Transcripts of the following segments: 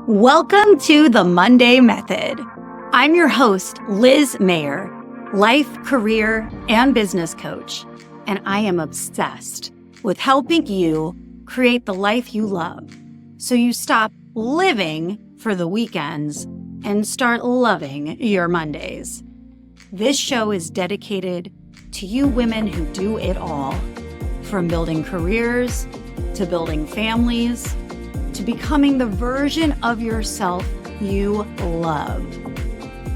Welcome to the Monday Method. I'm your host, Liz Mayer, life, career, and business coach, and I am obsessed with helping you create the life you love so you stop living for the weekends and start loving your Mondays. This show is dedicated to you women who do it all, from building careers to building families to becoming the version of yourself you love.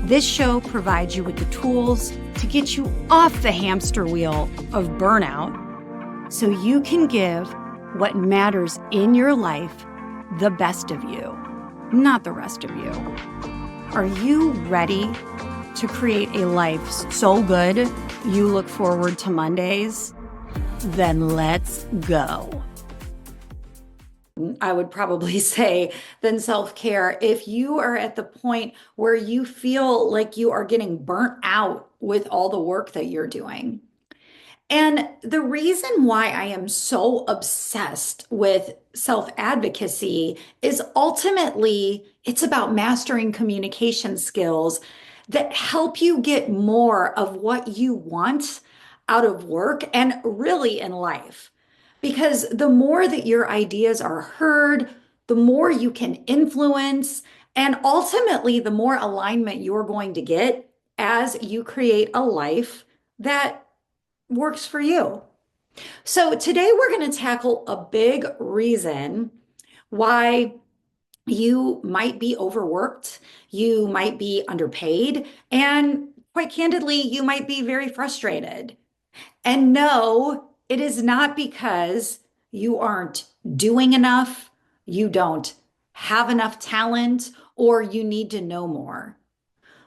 This show provides you with the tools to get you off the hamster wheel of burnout so you can give what matters in your life the best of you, not the rest of you. Are you ready to create a life so good you look forward to Mondays? Then let's go. I would probably say than self-care if you are at the point where you feel like you are getting burnt out with all the work that you're doing. And the reason why I am so obsessed with self-advocacy is ultimately it's about mastering communication skills that help you get more of what you want out of work and really in life. Because the more that your ideas are heard, the more you can influence, and ultimately, the more alignment you're going to get as you create a life that works for you. So, today we're going to tackle a big reason why you might be overworked, you might be underpaid, and quite candidly, you might be very frustrated. And no, it is not because you aren't doing enough, you don't have enough talent, or you need to know more.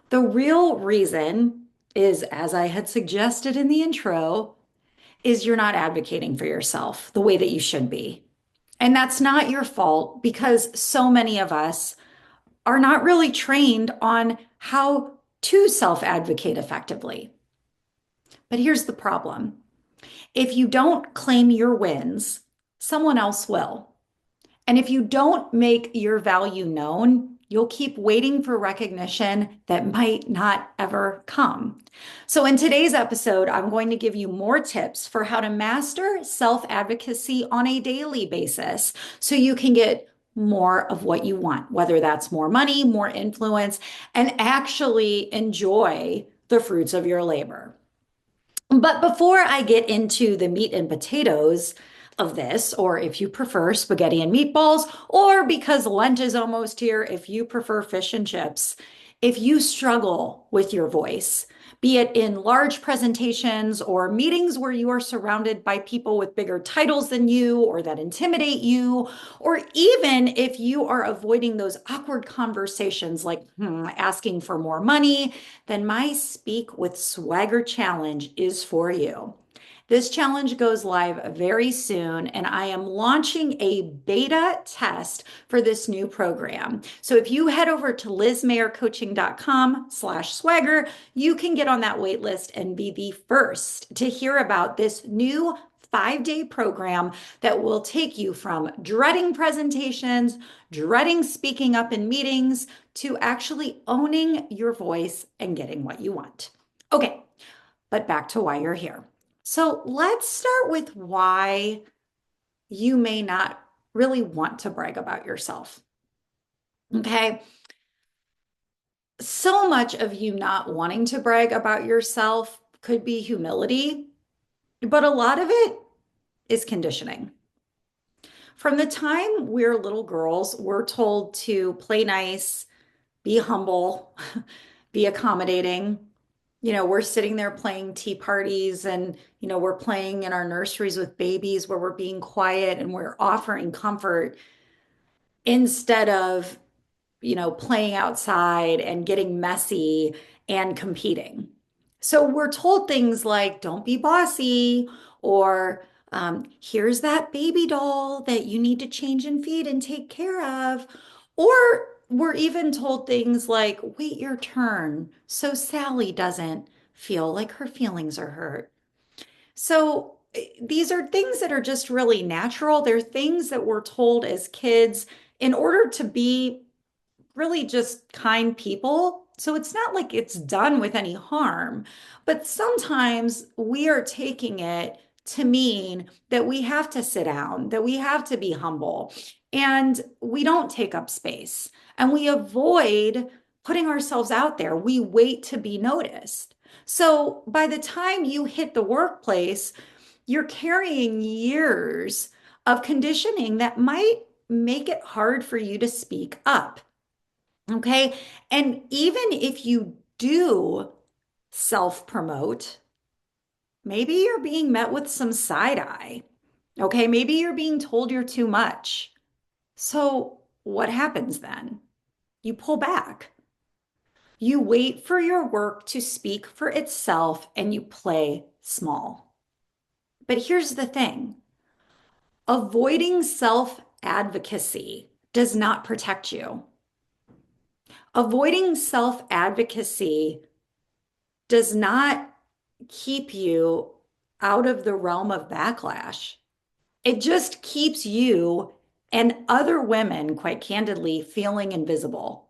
The real reason is, as I had suggested in the intro, is you're not advocating for yourself the way that you should be. And that's not your fault because so many of us are not really trained on how to self-advocate effectively. But here's the problem. If you don't claim your wins, someone else will. And if you don't make your value known, you'll keep waiting for recognition that might not ever come. So, in today's episode, I'm going to give you more tips for how to master self-advocacy on a daily basis so you can get more of what you want, whether that's more money, more influence, and actually enjoy the fruits of your labor. But before I get into the meat and potatoes of this, or if you prefer spaghetti and meatballs, or because Lent is almost here, if you prefer fish and chips, if you struggle with your voice, be it in large presentations or meetings where you are surrounded by people with bigger titles than you or that intimidate you, or even if you are avoiding those awkward conversations like asking for more money, then my Speak with Swagger challenge is for you. This challenge goes live very soon, and I am launching a beta test for this new program. So if you head over to lizmayercoaching.com/swagger, you can get on that wait list and be the first to hear about this new 5-day program that will take you from dreading presentations, dreading speaking up in meetings, to actually owning your voice and getting what you want. Okay, but back to why you're here. So let's start with why you may not really want to brag about yourself. Okay. So much of you not wanting to brag about yourself could be humility, but a lot of it is conditioning. From the time we're little girls, we're told to play nice, be humble, be accommodating. We're sitting there playing tea parties and, we're playing in our nurseries with babies where we're being quiet and we're offering comfort instead of, playing outside and getting messy and competing. So we're told things like, don't be bossy, or here's that baby doll that you need to change and feed and take care of. Or we're even told things like, wait your turn so Sally doesn't feel like her feelings are hurt. So these are things that are just really natural. They're things that we're told as kids in order to be really just kind people. So it's not like it's done with any harm. But sometimes we are taking it to mean that we have to sit down, that we have to be humble, and we don't take up space and we avoid putting ourselves out there. We wait to be noticed. So by the time you hit the workplace, you're carrying years of conditioning that might make it hard for you to speak up. Okay. And even if you do self promote, maybe you're being met with some side eye. Okay. Maybe you're being told you're too much. So what happens then? You pull back. You wait for your work to speak for itself and you play small. But here's the thing. Avoiding self-advocacy does not protect you. Avoiding self-advocacy does not keep you out of the realm of backlash. It just keeps you and other women, quite candidly, feeling invisible.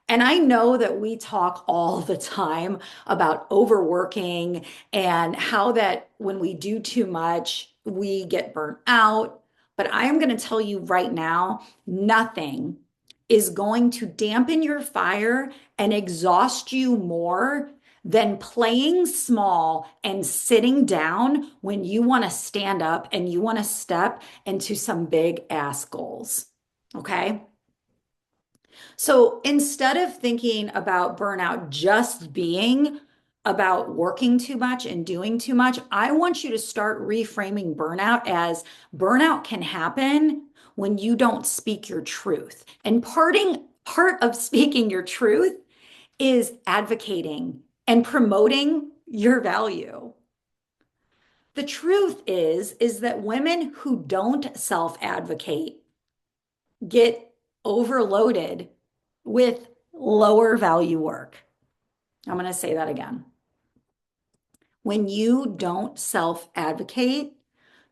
And I know that we talk all the time about overworking and how that when we do too much, we get burnt out. But I am going to tell you right now, nothing is going to dampen your fire and exhaust you more than playing small and sitting down when you want to stand up and you want to step into some big ass goals. Okay. So instead of thinking about burnout just being about working too much and doing too much, I want you to start reframing burnout as burnout can happen when you don't speak your truth. And part of speaking your truth is advocating and promoting your value. The truth is that women who don't self-advocate get overloaded with lower value work. I'm going to say that again. When you don't self advocate,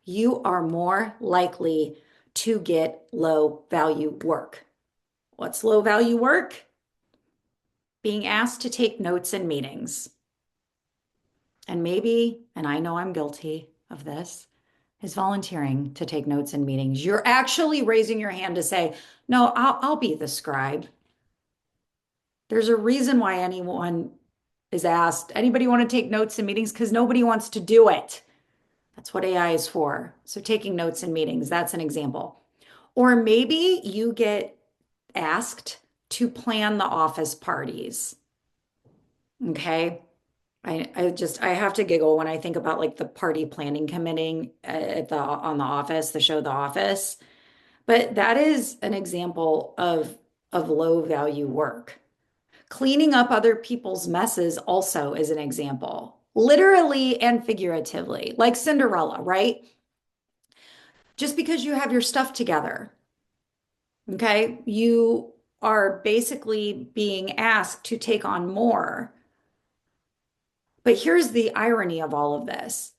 you are more likely to get low value work. What's low value work? Being asked to take notes in meetings. And maybe, and I know I'm guilty of this, is volunteering to take notes in meetings. You're actually raising your hand to say, no, I'll be the scribe. There's a reason why anyone is asked, anybody want to take notes in meetings? Because nobody wants to do it. That's what AI is for. So taking notes in meetings, that's an example. Or maybe you get asked to plan the office parties. Okay. I have to giggle when I think about like the party planning committee at the on the office, the show The Office. But that is an example of low value work. Cleaning up other people's messes also is an example, literally and figuratively, like Cinderella, right? Just because you have your stuff together, okay, you are basically being asked to take on more. But here's the irony of all of this.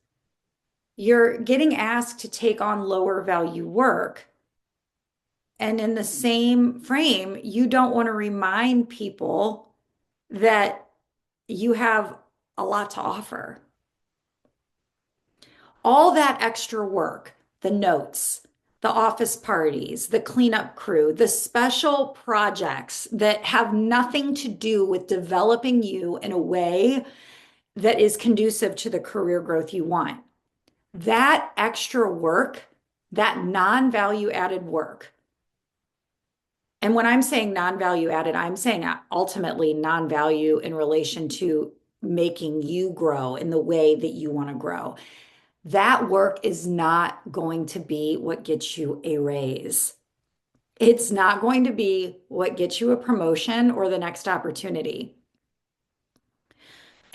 You're getting asked to take on lower value work. And in the same frame, you don't want to remind people that you have a lot to offer. All that extra work, the notes, the office parties, the cleanup crew, the special projects that have nothing to do with developing you in a way that is conducive to the career growth you want. That extra work, that non-value added work, and when I'm saying non-value added, I'm saying ultimately non-value in relation to making you grow in the way that you want to grow. That work is not going to be what gets you a raise. It's not going to be what gets you a promotion or the next opportunity.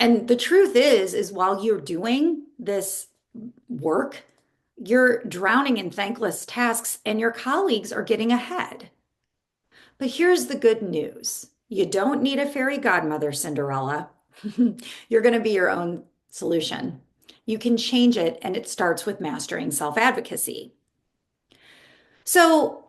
And the truth is while you're doing this work, you're drowning in thankless tasks and your colleagues are getting ahead. But here's the good news. You don't need a fairy godmother, Cinderella. You're going to be your own solution. You can change it, and it starts with mastering self-advocacy. So,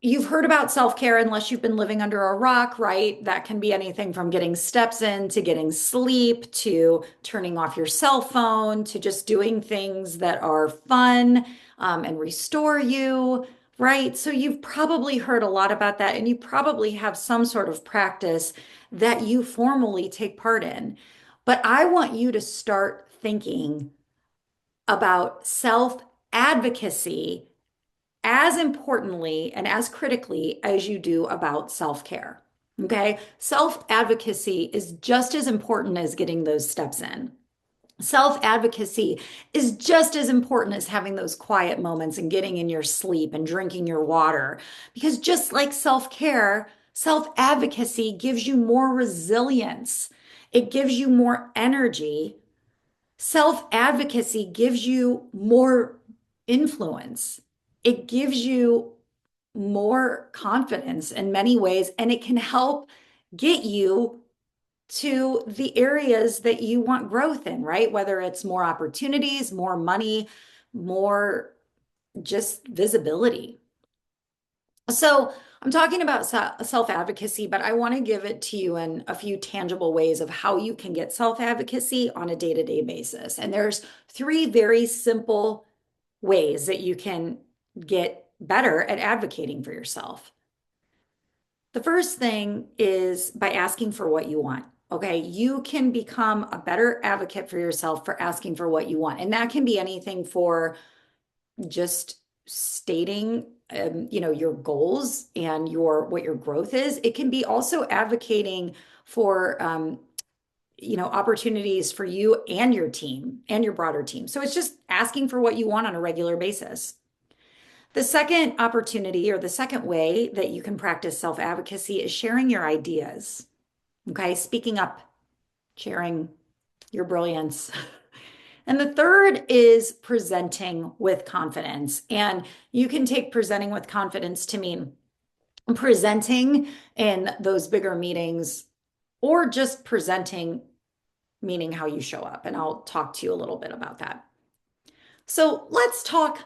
You've heard about self-care unless you've been living under a rock, right? That can be anything from getting steps in to getting sleep to turning off your cell phone to just doing things that are fun and restore you, right? So you've probably heard a lot about that, and you probably have some sort of practice that you formally take part in. But I want you to start thinking about self-advocacy as importantly and as critically as you do about self-care. Okay. Self-advocacy is just as important as getting those steps in. Self-advocacy is just as important as having those quiet moments and getting in your sleep and drinking your water. Because just like self-care, self-advocacy gives you more resilience. It gives you more energy. Self-advocacy gives you more influence. It gives you more confidence in many ways, and it can help get you to the areas that you want growth in, right? Whether it's more opportunities, more money, more just visibility. So I'm talking about self-advocacy, but I want to give it to you in a few tangible ways of how you can get self-advocacy on a day-to-day basis. And there's three very simple ways that you can get better at advocating for yourself. The first thing is by asking for what you want. Okay, you can become a better advocate for yourself for asking for what you want. And that can be anything for just stating your goals and your what your growth is. It can be also advocating for opportunities for you and your team and your broader team. So it's just asking for what you want on a regular basis. The second opportunity or the second way that you can practice self-advocacy is sharing your ideas. Okay, speaking up, sharing your brilliance. And the third is presenting with confidence. And you can take presenting with confidence to mean presenting in those bigger meetings or just presenting, meaning how you show up. And I'll talk to you a little bit about that. So let's talk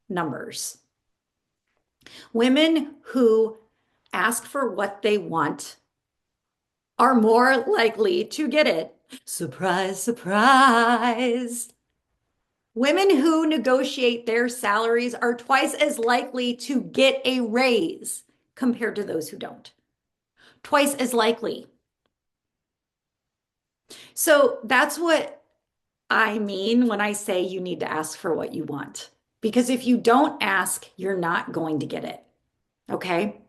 numbers. Women who ask for what they want are more likely to get it. Surprise, surprise. Women who negotiate their salaries are twice as likely to get a raise compared to those who don't. Twice as likely. So that's what I mean when I say you need to ask for what you want. Because if you don't ask, you're not going to get it. Okay?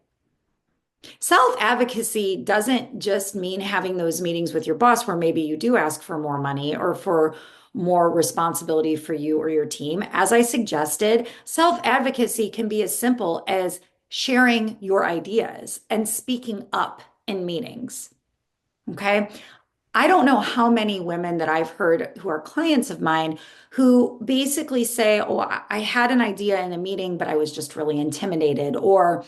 Self-advocacy doesn't just mean having those meetings with your boss where maybe you do ask for more money or for more responsibility for you or your team. As I suggested, self-advocacy can be as simple as sharing your ideas and speaking up in meetings. Okay. I don't know how many women that I've heard who are clients of mine who basically say, oh, I had an idea in a meeting, but I was just really intimidated, or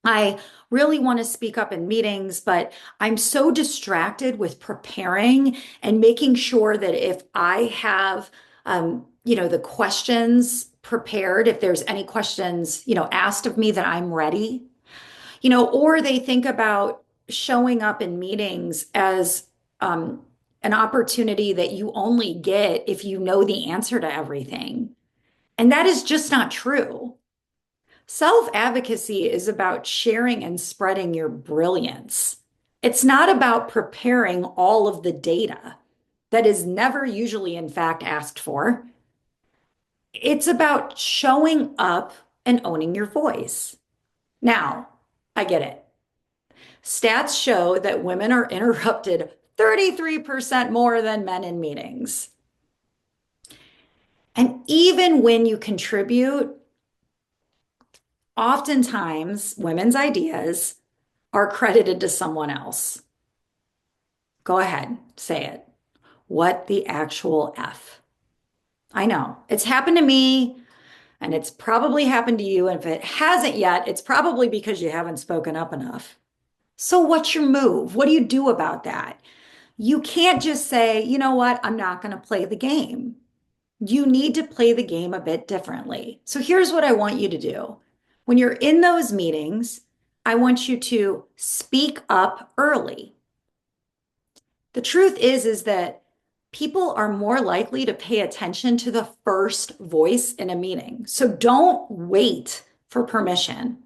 I really want to speak up in meetings, but I'm so distracted with preparing and making sure that if I have, the questions prepared, if there's any questions, asked of me, that I'm ready, or they think about showing up in meetings as an opportunity that you only get if you know the answer to everything. And that is just not true. Self-advocacy is about sharing and spreading your brilliance. It's not about preparing all of the data that is never usually, in fact, asked for. It's about showing up and owning your voice. Now, I get it. Stats show that women are interrupted 33% more than men in meetings. And even when you contribute, oftentimes women's ideas are credited to someone else. Go ahead, say it. What the actual F? I know it's happened to me and it's probably happened to you. And if it hasn't yet, it's probably because you haven't spoken up enough. So what's your move? What do you do about that? You can't just say, you know what, I'm not going to play the game. You need to play the game a bit differently. So here's what I want you to do. When you're in those meetings, I want you to speak up early. The truth is that people are more likely to pay attention to the first voice in a meeting. So don't wait for permission.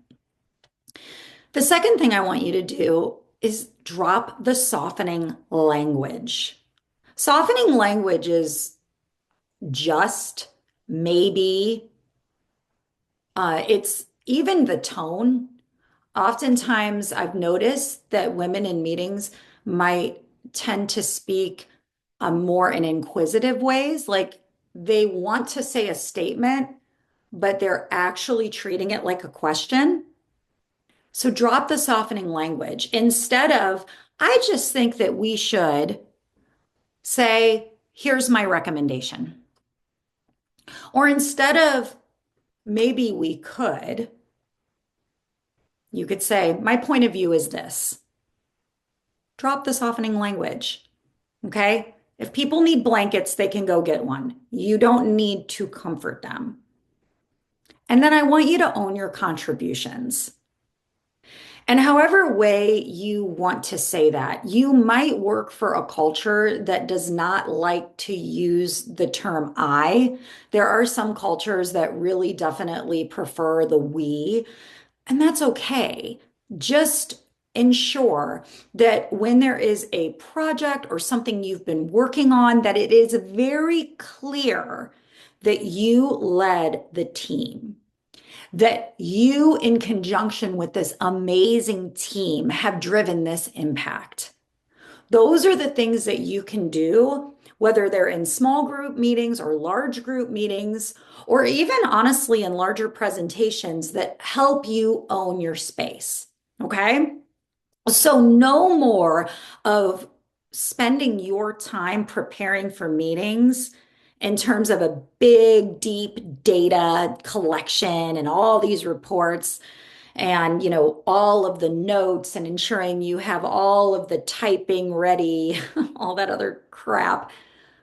The second thing I want you to do is drop the softening language. Softening language is just, maybe, it's even the tone. Oftentimes, I've noticed that women in meetings might tend to speak more in inquisitive ways, like they want to say a statement, but they're actually treating it like a question. So drop the softening language. Instead of, I just think that we should say, here's my recommendation. Or instead of, maybe we could, you could say, my point of view is this. Drop the softening language. Okay? If people need blankets, they can go get one. You don't need to comfort them. And then I want you to own your contributions. And however way you want to say that, you might work for a culture that does not like to use the term I. There are some cultures that really definitely prefer the we, and that's okay. Just ensure that when there is a project or something you've been working on, that it is very clear that you led the team, that you, in conjunction with this amazing team, have driven this impact. Those are the things that you can do, whether they're in small group meetings or large group meetings, or even honestly in larger presentations that help you own your space. Okay? So, no more of spending your time preparing for meetings in terms of a big, deep data collection and all these reports and, all of the notes and ensuring you have all of the typing ready, all that other crap.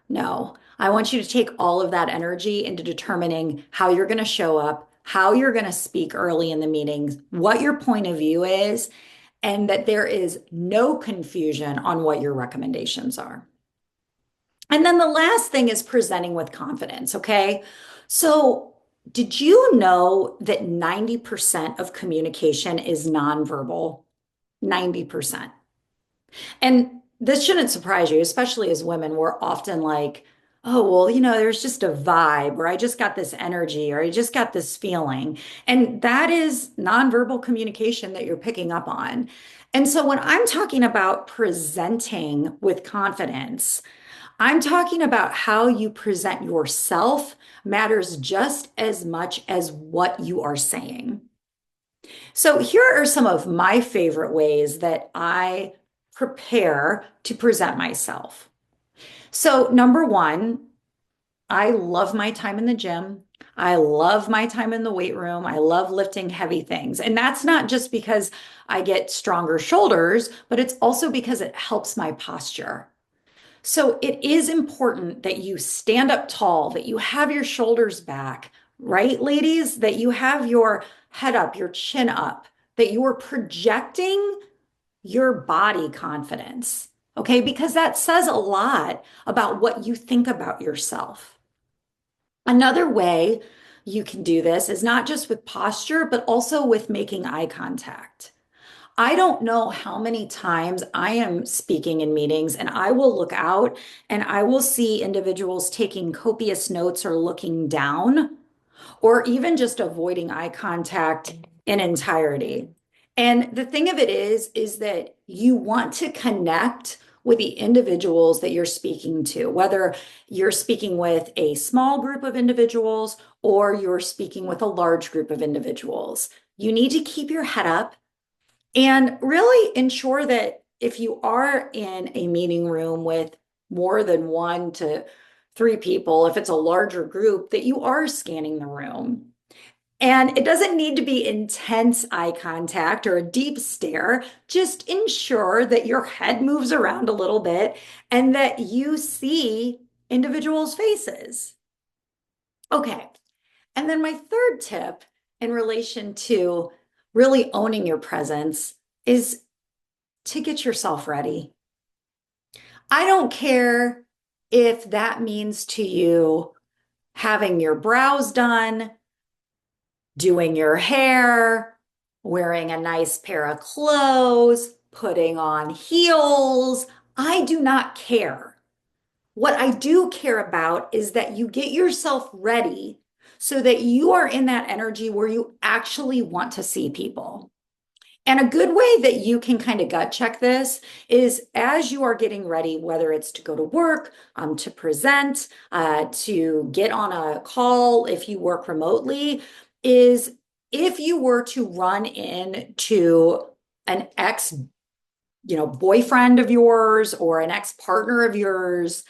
No, I want you to take all of that energy into determining how you're going to show up, how you're going to speak early in the meetings, what your point of view is, and that there is no confusion on what your recommendations are. And then the last thing is presenting with confidence, okay? So, did you know that 90% of communication is nonverbal? 90%. And this shouldn't surprise you, especially as women. We're often like, oh, well, there's just a vibe, or I just got this energy, or I just got this feeling. And that is nonverbal communication that you're picking up on. And so when I'm talking about presenting with confidence, I'm talking about how you present yourself matters just as much as what you are saying. So here are some of my favorite ways that I prepare to present myself. So, number one, I love my time in the gym. I love my time in the weight room. I love lifting heavy things. And that's not just because I get stronger shoulders, but it's also because it helps my posture. So it is important that you stand up tall, that you have your shoulders back, right, ladies? That you have your head up, your chin up, that you are projecting your body confidence, okay? Because that says a lot about what you think about yourself. Another way you can do this is not just with posture, but also with making eye contact. I don't know how many times I am speaking in meetings and I will look out and I will see individuals taking copious notes or looking down or even just avoiding eye contact in entirety. And the thing of it is that you want to connect with the individuals that you're speaking to, whether you're speaking with a small group of individuals or you're speaking with a large group of individuals. You need to keep your head up and really ensure that if you are in a meeting room with more than 1 to 3 people, if it's a larger group, that you are scanning the room. And it doesn't need to be intense eye contact or a deep stare. Just ensure that your head moves around a little bit and that you see individuals' faces. Okay. And then my third tip in relation to really owning your presence is to get yourself ready. I don't care if that means to you having your brows done, doing your hair, wearing a nice pair of clothes, putting on heels. I do not care. What I do care about is that you get yourself ready so that you are in that energy where you actually want to see people. And a good way that you can kind of gut check this is as you are getting ready, whether it's to go to work, to present, to get on a call if you work remotely, is if you were to run into an ex, boyfriend of yours or an ex partner of yours,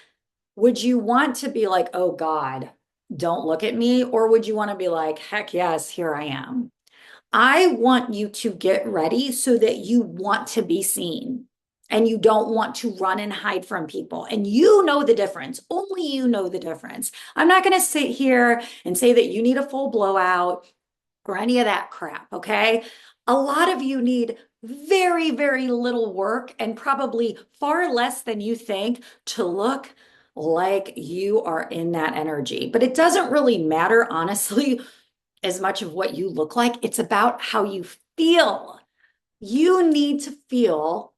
would you want to be like, oh God, don't look at me? Or would you want to be like, heck yes, here I am? I want you to get ready so that you want to be seen and you don't want to run and hide from people. And you know the difference. Only you know the difference. I'm not going to sit here and say that you need a full blowout or any of that crap, okay? A lot of you need very, very little work and probably far less than you think to look like you are in that energy. But it doesn't really matter, honestly, as much of what you look like. It's about how you feel. You need to feel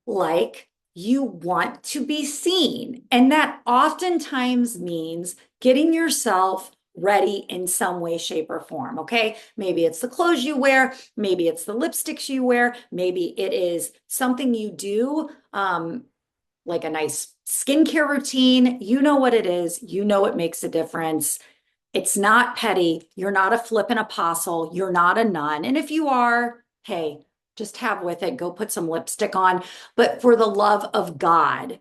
like you want to be seen. And that oftentimes means getting yourself ready in some way, shape, or form. Okay. Maybe it's the clothes you wear. Maybe it's the lipsticks you wear. Maybe it is something you do, like a nice skincare routine. You know what it is. You know it makes a difference. It's not petty. You're not a flippant apostle. You're not a nun. And if you are, hey, just have with it. Go put some lipstick on. But for the love of God,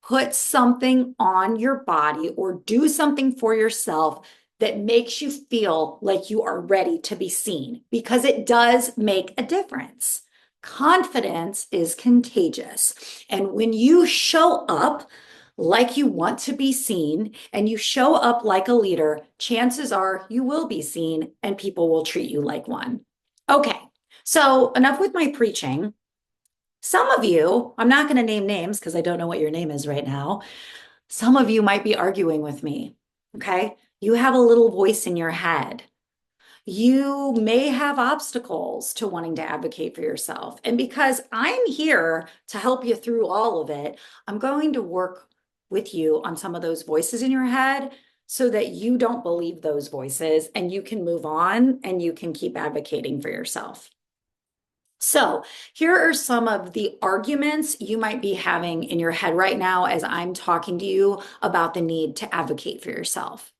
put something on your body or do something for yourself that makes you feel like you are ready to be seen because it does make a difference. Confidence is contagious. And when you show up like you want to be seen and you show up like a leader, chances are you will be seen and people will treat you like one. Okay, so enough with my preaching. Some of you, I'm not going to name names because I don't know what your name is right now. Some of you might be arguing with me. Okay. You have a little voice in your head. You may have obstacles to wanting to advocate for yourself. And because I'm here to help you through all of it, I'm going to work with you on some of those voices in your head so that you don't believe those voices and you can move on and you can keep advocating for yourself. So, here are some of the arguments you might be having in your head right now as I'm talking to you about the need to advocate for yourself.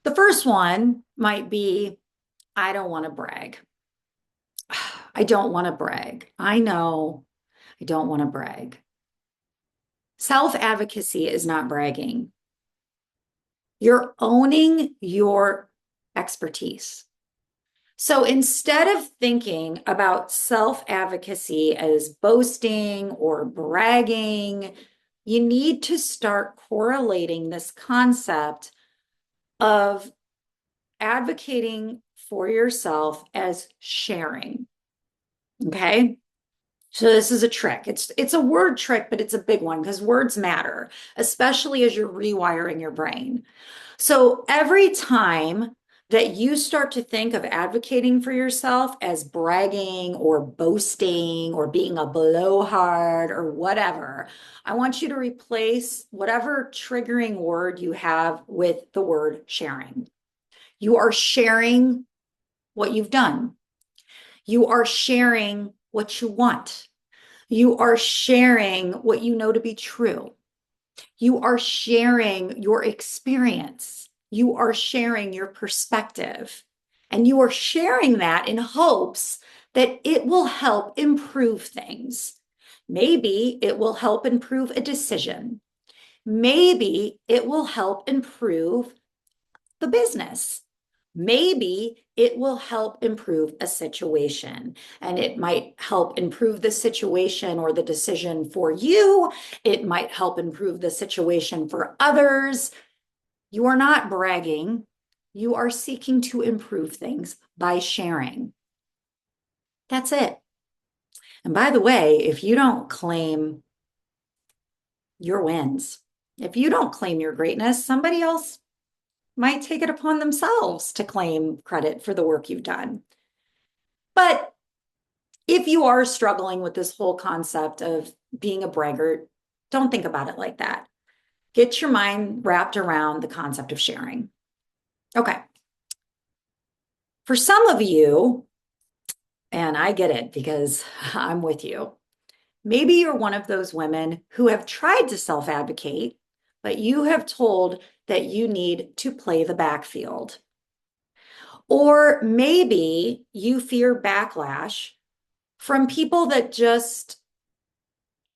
The first one might be, I don't want to brag. I don't want to brag. I know I don't want to brag. Self-advocacy is not bragging. You're owning your expertise. So instead of thinking about self-advocacy as boasting or bragging, you need to start correlating this concept of advocating for yourself as sharing. Okay? So this is a trick. It's a word trick, but it's a big one because words matter, especially as you're rewiring your brain. So every time that you start to think of advocating for yourself as bragging or boasting or being a blowhard or whatever, I want you to replace whatever triggering word you have with the word sharing. You are sharing what you've done. You are sharing what you want. You are sharing what you know to be true. You are sharing your experience. You are sharing your perspective. And you are sharing that in hopes that it will help improve things. Maybe it will help improve a decision. Maybe it will help improve the business. Maybe it will help improve a situation and it might help improve the situation or the decision for you. It might help improve the situation for others. You are not bragging. You are seeking to improve things by sharing. That's it. And by the way, if you don't claim your wins, if you don't claim your greatness, somebody else might take it upon themselves to claim credit for the work you've done. But if you are struggling with this whole concept of being a braggart, don't think about it like that. Get your mind wrapped around the concept of sharing. Okay. For some of you, and I get it because I'm with you, maybe you're one of those women who have tried to self advocate, but you have told that you need to play the backfield. Or maybe you fear backlash from people that just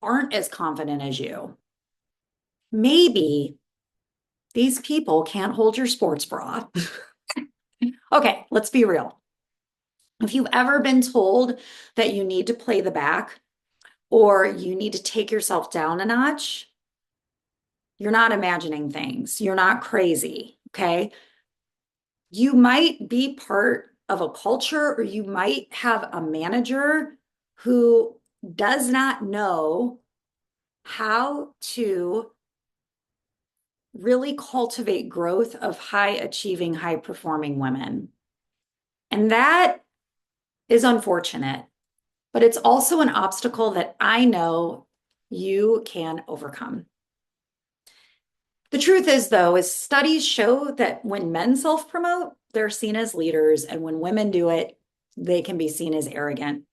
aren't as confident as you. Maybe these people can't hold your sports bra. Okay, let's be real. If you've ever been told that you need to play the back or you need to take yourself down a notch, you're not imagining things. You're not crazy. Okay. You might be part of a culture or you might have a manager who does not know how to really cultivate growth of high achieving, high performing women. And that is unfortunate, but it's also an obstacle that I know you can overcome. The truth is, though, is studies show that when men self-promote, they're seen as leaders, and when women do it, they can be seen as arrogant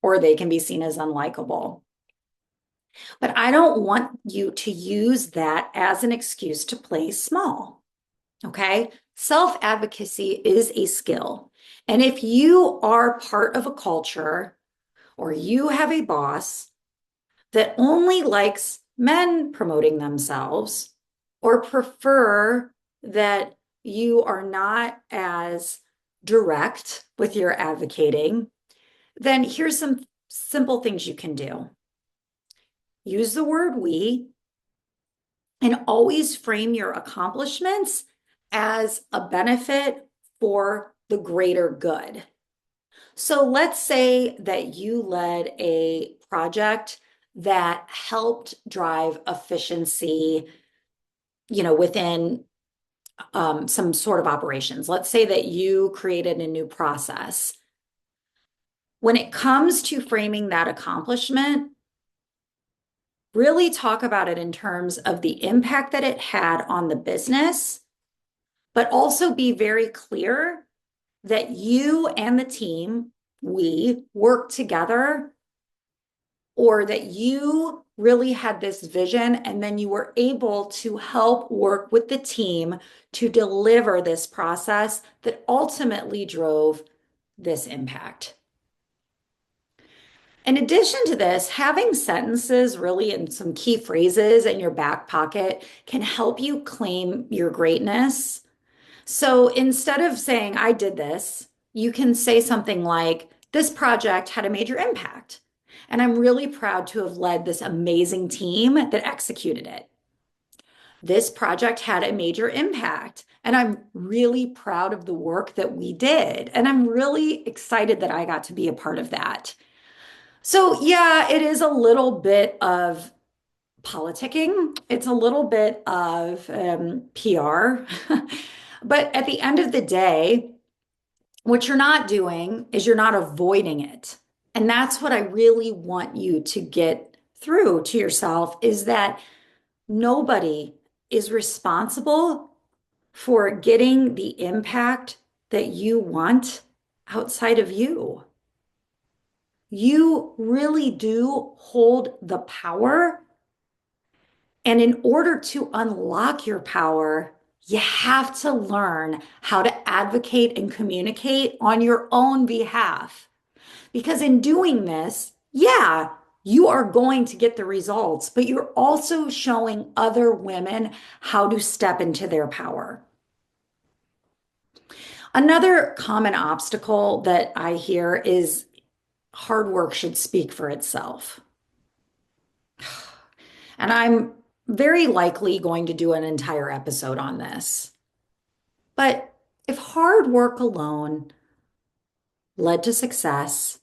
or they can be seen as unlikable. But I don't want you to use that as an excuse to play small. Okay. Self advocacy is a skill. And if you are part of a culture or you have a boss that only likes men promoting themselves or prefer that you are not as direct with your advocating, then here's some simple things you can do. Use the word we and always frame your accomplishments as a benefit for the greater good. So let's say that you led a project that helped drive efficiency, within some sort of operations. Let's say that you created a new process. When it comes to framing that accomplishment, really talk about it in terms of the impact that it had on the business, but also be very clear that you and the team, we work together, or that you really had this vision and then you were able to help work with the team to deliver this process that ultimately drove this impact. In addition to this, having sentences really and some key phrases in your back pocket can help you claim your greatness. So instead of saying, I did this, you can say something like, this project had a major impact. And I'm really proud to have led this amazing team that executed it. This project had a major impact. And I'm really proud of the work that we did. And I'm really excited that I got to be a part of that. So, yeah, it is a little bit of politicking, it's a little bit of PR. But at the end of the day, what you're not doing is you're not avoiding it. And that's what I really want you to get through to yourself is that nobody is responsible for getting the impact that you want outside of you. You really do hold the power. And in order to unlock your power, you have to learn how to advocate and communicate on your own behalf. Because in doing this, yeah, you are going to get the results, but you're also showing other women how to step into their power. Another common obstacle that I hear is hard work should speak for itself. And I'm very likely going to do an entire episode on this. But If hard work alone led to success,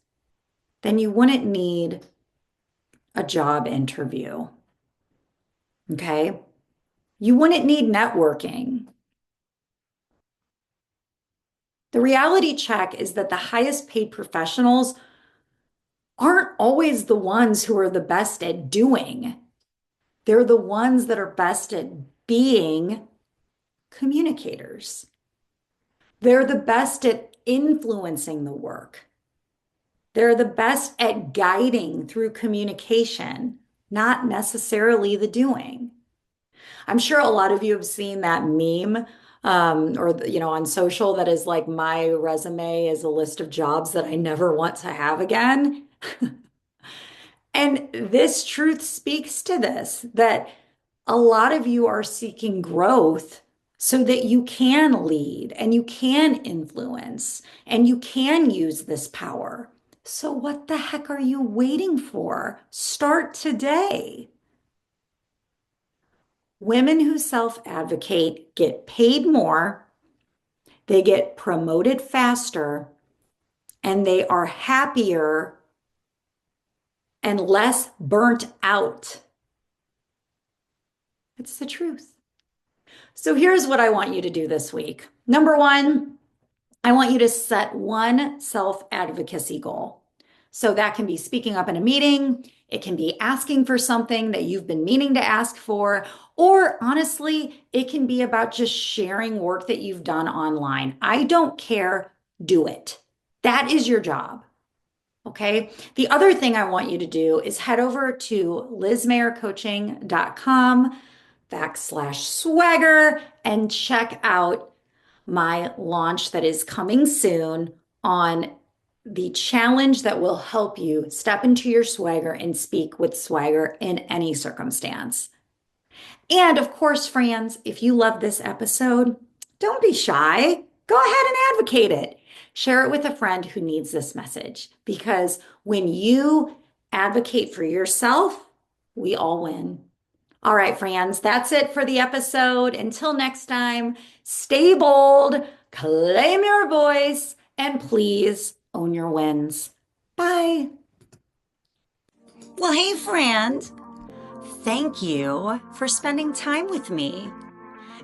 then you wouldn't need a job interview. Okay? You wouldn't need networking. The reality check is that the highest paid professionals aren't always the ones who are the best at doing. They're the ones that are best at being communicators. They're the best at influencing the work. They're the best at guiding through communication, not necessarily the doing. I'm sure a lot of you have seen that meme on social that is like my resume is a list of jobs that I never want to have again. And this truth speaks to this, that a lot of you are seeking growth so that you can lead and you can influence and you can use this power. So what the heck are you waiting for? Start today. Women who self-advocate get paid more, they get promoted faster, and they are happier and less burnt out. It's the truth. So here's what I want you to do this week. Number one, I want you to set one self-advocacy goal. So that can be speaking up in a meeting. It can be asking for something that you've been meaning to ask for. Or honestly, it can be about just sharing work that you've done online. I don't care. Do it. That is your job. Okay. The other thing I want you to do is head over to lizmayercoaching.com/swagger and check out my launch that is coming soon on the challenge that will help you step into your swagger and speak with swagger in any circumstance. And of course, friends, if you love this episode, don't be shy. Go ahead and advocate it. Share it with a friend who needs this message because when you advocate for yourself, we all win. All right, friends, that's it for the episode. Until next time, stay bold, claim your voice, and please own your wins. Bye. Well, hey, friend. Thank you for spending time with me.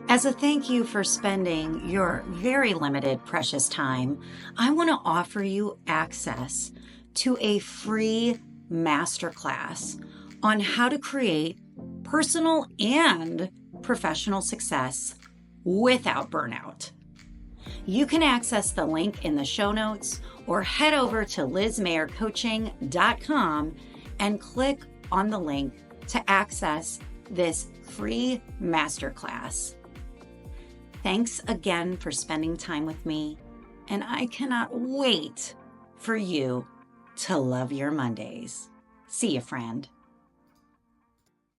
As a thank you for spending your very limited, precious time, I want to offer you access to a free masterclass on how to create personal and professional success without burnout. You can access the link in the show notes or head over to lizmayercoaching.com and click on the link to access this free masterclass. Thanks again for spending time with me, and I cannot wait for you to love your Mondays. See you, friend.